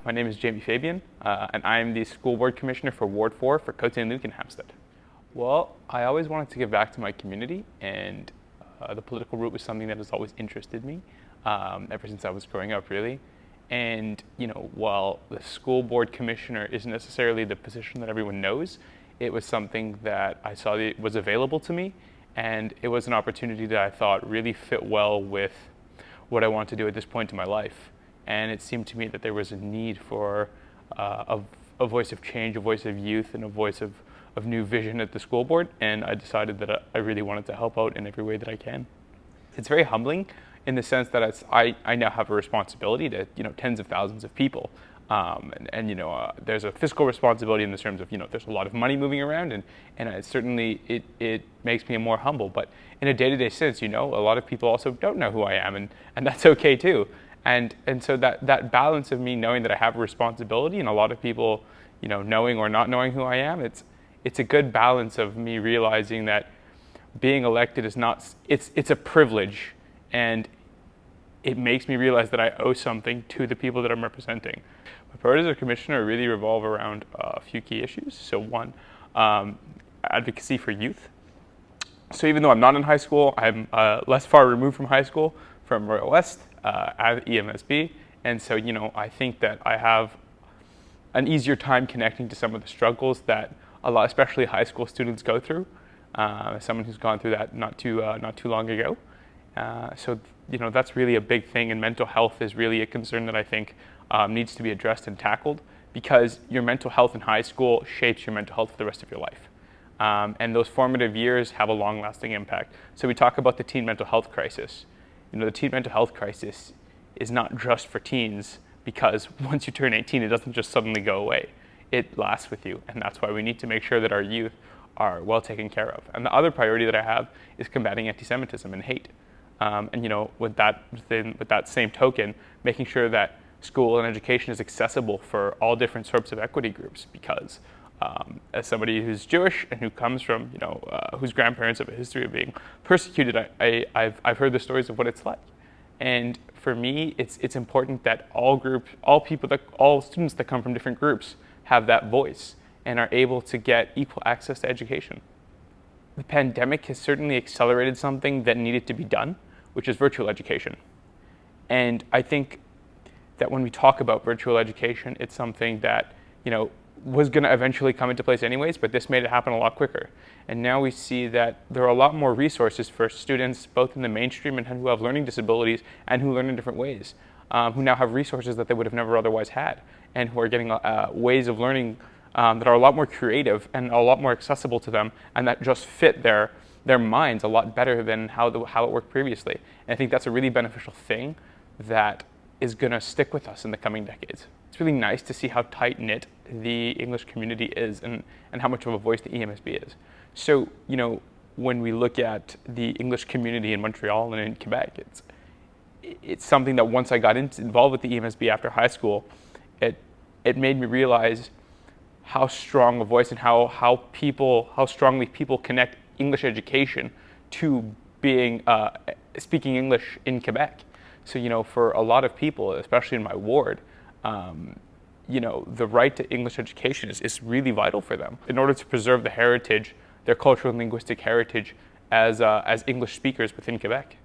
My name is Jamie Fabian, and I am the School Board Commissioner for Ward 4 for Cote-St-Luc and Hampstead. Well, I always wanted to give back to my community, and the political route was something that has always interested me ever since I was growing up, really. And, while the School Board Commissioner isn't necessarily the position that everyone knows, it was something that I saw that was available to me, and it was an opportunity that I thought really fit well with what I want to do at this point in my life. And it seemed to me that there was a need for a voice of change, a voice of youth, and a voice of new vision at the school board. And I decided that I really wanted to help out in every way that I can. It's very humbling in the sense that I now have a responsibility to tens of thousands of people. There's a fiscal responsibility in the terms of there's a lot of money moving around, and it certainly it makes me more humble. But in a day-to-day sense, a lot of people also don't know who I am, and that's okay too. And so that balance of me knowing that I have a responsibility, and a lot of people knowing or not knowing who I am, it's a good balance of me realizing that being elected is not it's a privilege, and it makes me realize that I owe something to the people that I'm representing. My priorities as a commissioner really revolve around a few key issues. So one, advocacy for youth. So even though I'm not in high school, I'm less far removed from high school, from Royal West, at EMSB. And so, I think that I have an easier time connecting to some of the struggles that a lot, especially high school students, go through. As someone who's gone through that not too long ago. That's really a big thing, and mental health is really a concern that I think needs to be addressed and tackled, because your mental health in high school shapes your mental health for the rest of your life. And those formative years have a long-lasting impact. So we talk about the teen mental health crisis. The teen mental health crisis is not just for teens, because once you turn 18, it doesn't just suddenly go away. It lasts with you, and that's why we need to make sure that our youth are well taken care of. And the other priority that I have is combating anti-Semitism and hate. With that same token, making sure that school and education is accessible for all different sorts of equity groups, because as somebody who's Jewish and who comes from, whose grandparents have a history of being persecuted, I've heard the stories of what it's like. And for me, it's important that all students that come from different groups have that voice and are able to get equal access to education. The pandemic has certainly accelerated something that needed to be done, which is virtual education. And I think that when we talk about virtual education, it's something that, was going to eventually come into place anyways, but this made it happen a lot quicker. And now we see that there are a lot more resources for students, both in the mainstream and who have learning disabilities and who learn in different ways, who now have resources that they would have never otherwise had, and who are getting ways of learning that are a lot more creative and a lot more accessible to them, and that just fit their minds a lot better than how it worked previously. And I think that's a really beneficial thing that is going to stick with us in the coming decades. It's really nice to see how tight-knit the English community is, and how much of a voice the EMSB is. So, when we look at the English community in Montreal and in Quebec, it's something that once I got involved with the EMSB after high school, it made me realize how strong a voice and how strongly people connect English education to being speaking English in Quebec. So for a lot of people, especially in my ward, the right to English education is really vital for them in order to preserve the heritage, their cultural and linguistic heritage as English speakers within Quebec.